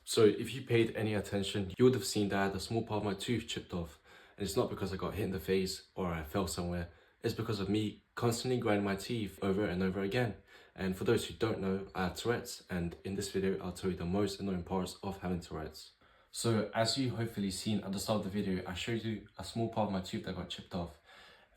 So if you paid any attention, you would have seen that I had a small part of my tooth chipped off. And it's not because I got hit in the face or I fell somewhere. It's because of me constantly grinding my teeth over and over again. And for those who don't know, I have Tourette's, and in this video I'll tell you the most annoying parts of having Tourette's. So as you hopefully seen at the start of the video, I showed you a small part of my tooth that got chipped off.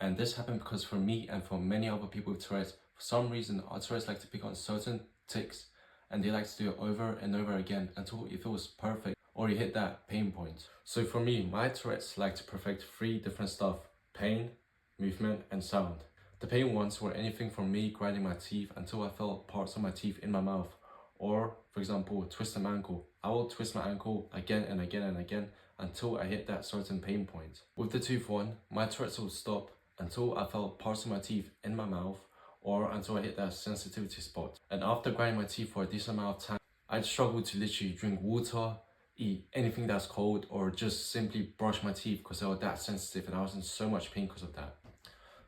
And this happened because for me and for many other people with Tourette's, for some reason our Tourette's like to pick on certain tics, and they like to do it over and over again until it feels perfect or you hit that pain point. So for me, my Tourette's like to perfect 3 different stuff: pain, movement and sound. The pain ones were anything from me grinding my teeth until I felt parts of my teeth in my mouth, or for example, twist my ankle. I will twist my ankle again and again and again until I hit that certain pain point. With the tooth one, my Tourette's will stop until I felt parts of my teeth in my mouth or until I hit that sensitivity spot. And after grinding my teeth for a decent amount of time, I'd struggle to literally drink water, eat anything that's cold, or just simply brush my teeth because they were that sensitive, and I was in so much pain because of that.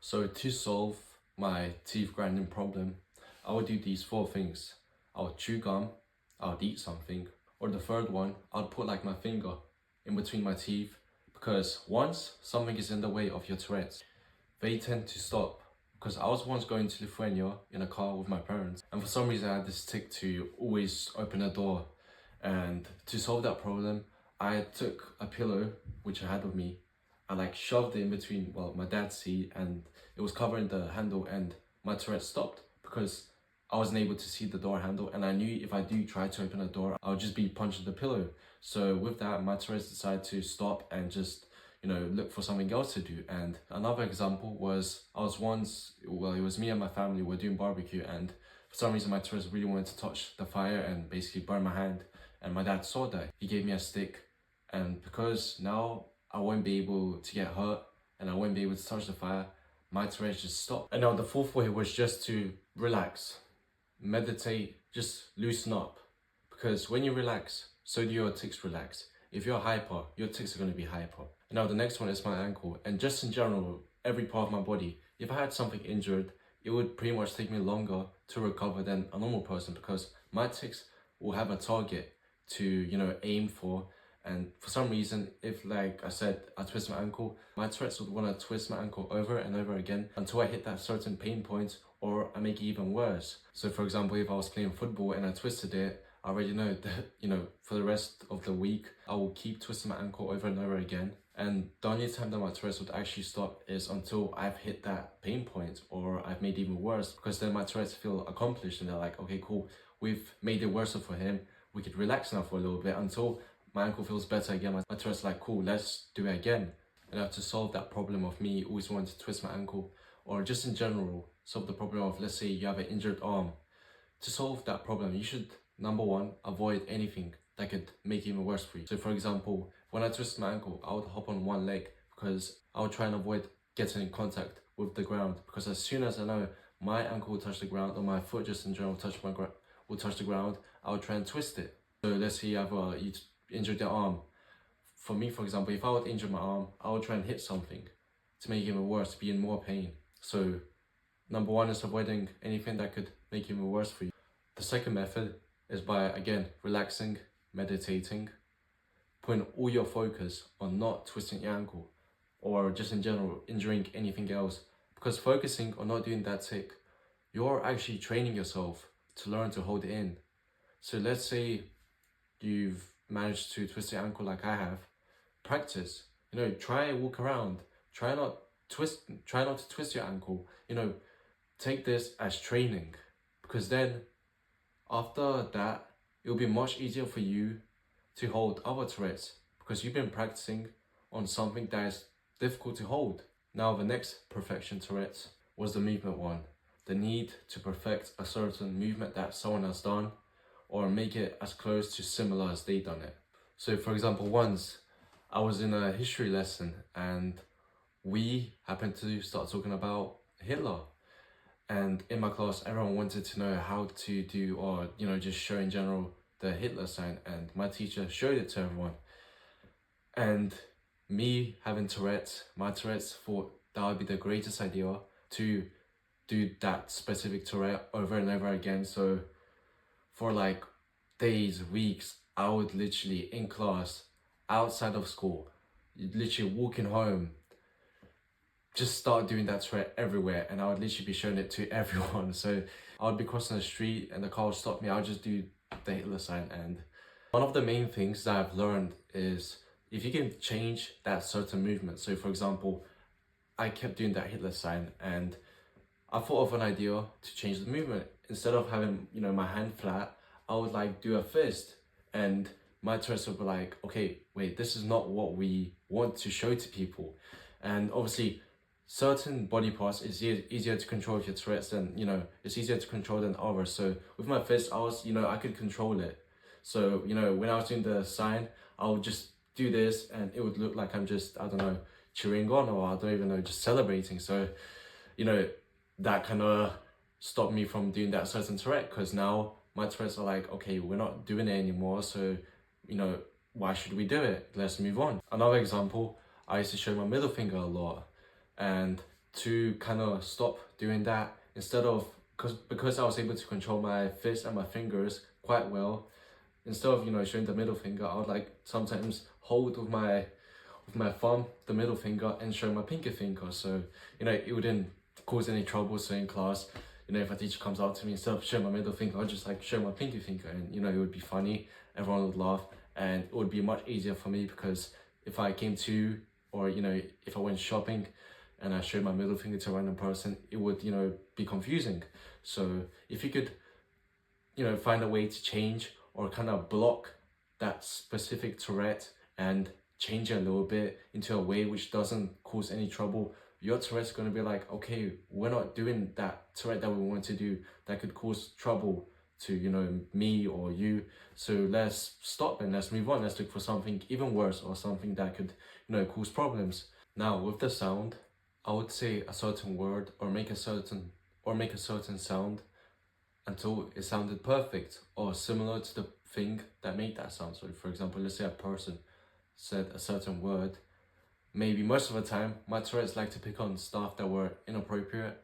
So to solve my teeth grinding problem, I would do these 4 things. I would chew gum, I would eat something, or the third one, I'd put like my finger in between my teeth, because once something is in the way of your Tourette's, they tend to stop. Because I was once going to Lithuania in a car with my parents, and for some reason I had this tic to always open a door. And to solve that problem, I took a pillow which I had with me. I like shoved it in between, well, my dad's seat, and it was covering the handle, and my Tourette stopped because I wasn't able to see the door handle, and I knew if I do try to open a door, I would just be punching the pillow. So with that, my Tourette decided to stop and just, look for something else to do. And another example was, I was once, well, it was me and my family were doing barbecue, and for some reason my Tourette really wanted to touch the fire and basically burn my hand. And my dad saw that. He gave me a stick, and because now I won't be able to get hurt and I won't be able to touch the fire, my Tourette just stopped. And now the fourth way was just to relax, meditate, just loosen up. Because when you relax, so do your tics relax. If you're hyper, your tics are going to be hyper. And now the next one is my ankle. And just in general, every part of my body, if I had something injured, it would pretty much take me longer to recover than a normal person, because my tics will have a target to, aim for. And for some reason, if, like I said, I twist my ankle, my Tourette's would want to twist my ankle over and over again until I hit that certain pain point, or I make it even worse. So for example, if I was playing football and I twisted it, I already know that, for the rest of the week, I will keep twisting my ankle over and over again. And the only time that my Tourette's would actually stop is until I've hit that pain point, or I've made it even worse, because then my Tourette's feel accomplished and they're like, okay, cool, we've made it worse for him. We could relax now for a little bit until my ankle feels better again. My Tourette's like, cool, let's do it again. And I have to solve that problem of me always wanting to twist my ankle, or just in general, solve the problem of, let's say you have an injured arm. To solve that problem, you should, number one, avoid anything that could make it even worse for you. So for example, when I twist my ankle, I would hop on one leg because I would try and avoid getting in contact with the ground. Because as soon as I know my ankle will touch the ground, or my foot just in general will touch the ground, I would try and twist it. So let's say you injured your arm. For me, for example, if I would injure my arm, I would try and hit something to make it even worse, to be in more pain. So number one is avoiding anything that could make it even worse for you. The second method is by, again, relaxing, meditating, putting all your focus on not twisting your ankle, or just in general, injuring anything else. Because focusing on not doing that tic, you're actually training yourself to learn to hold it in. So let's say you've managed to twist your ankle like I have, practice. Try walk around. Try not to twist your ankle. Take this as training, because then after that, it'll be much easier for you to hold other Tourette's, because you've been practicing on something that is difficult to hold. Now the next perfection Tourette's was the movement one. The need to perfect a certain movement that someone has done, or make it as close to similar as they done it. So for example, once I was in a history lesson and we happened to start talking about Hitler. And in my class, everyone wanted to know how to do, or, just show in general the Hitler sign. And my teacher showed it to everyone. And me having Tourette's, my Tourette's thought that would be the greatest idea to do that specific Tourette over and over again. So for like days, weeks, I would literally in class, outside of school, literally walking home, just start doing that Tourette everywhere, and I would literally be showing it to everyone. So I would be crossing the street and the car would stop me, I would just do the Hitler sign. And one of the main things that I've learned is if you can change that certain movement. So for example, I kept doing that Hitler sign and I thought of an idea to change the movement. Instead of having, you know, my hand flat, I would like do a fist, and my Tourette's would be like, okay, wait, this is not what we want to show to people. And obviously, certain body parts is easier to control with your Tourette's than, you know, it's easier to control than others. So with my fist, I was, you know, I could control it. So, you know, when I was doing the sign, I would just do this and it would look like I'm just, I don't know, cheering on, or I don't even know, just celebrating. So, you know, that kind of stopped me from doing that certain Tourette, because now my Tourette's are like, okay, we're not doing it anymore, so, you know, why should we do it? Let's move on. Another example, I used to show my middle finger a lot, and to kind of stop doing that, instead of, because I was able to control my fist and my fingers quite well, instead of, you know, showing the middle finger, I would like sometimes hold with my thumb the middle finger and show my pinky finger, so, you know, it wouldn't cause any trouble. So in class, you know, if a teacher comes out to me, instead of showing my middle finger, I'll just like show my pinky finger, and, you know, it would be funny, everyone would laugh, and it would be much easier for me, because if I came to, or, you know, if I went shopping and I showed my middle finger to a random person, it would, you know, be confusing. So if you could, you know, find a way to change or kind of block that specific Tourette and change it a little bit into a way which doesn't cause any trouble, your Tourette's going to be like, okay, we're not doing that Tourette that we want to do that could cause trouble to, you know, me or you. So let's stop and let's move on. Let's look for something even worse, or something that could, you know, cause problems. Now with the sound, I would say a certain word or make a certain sound until it sounded perfect or similar to the thing that made that sound. So for example, let's say a person said a certain word. Maybe most of the time, my Tourette's like to pick on stuff that were inappropriate,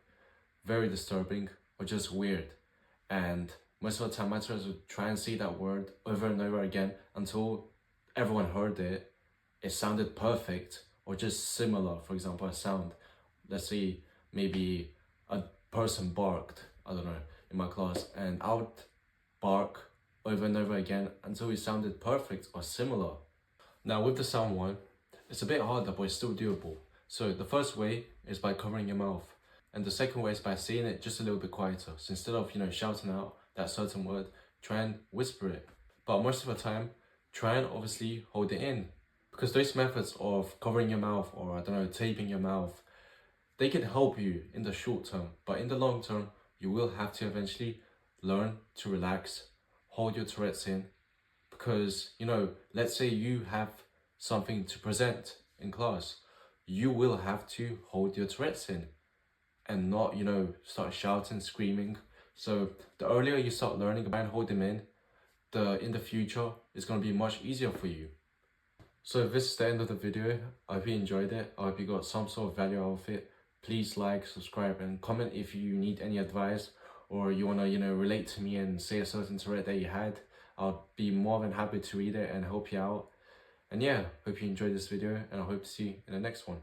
very disturbing, or just weird. And most of the time, my Tourette's would try and say that word over and over again until everyone heard it, it sounded perfect, or just similar. For example, a sound. Let's say maybe a person barked, I don't know, in my class, and I would bark over and over again until it sounded perfect or similar. Now with the sound one, it's a bit harder, but it's still doable. So the first way is by covering your mouth, and the second way is by saying it just a little bit quieter. So instead of, you know, shouting out that certain word, try and whisper it. But most of the time, try and obviously hold it in, because those methods of covering your mouth, or I don't know, taping your mouth, they can help you in the short term, but in the long term, you will have to eventually learn to relax, hold your Tourette's in, because, you know, let's say you have something to present in class, you will have to hold your Tourette's in and not, you know, start shouting, screaming. So the earlier you start learning about and hold them in the future, it's going to be much easier for you. So this is the end of the video. I hope you enjoyed it. I hope you got some sort of value out of it. Please like, subscribe, and comment if you need any advice, or you want to, you know, relate to me and say a certain Tourette that you had. I'll be more than happy to read it and help you out. And yeah, hope you enjoyed this video, and I hope to see you in the next one.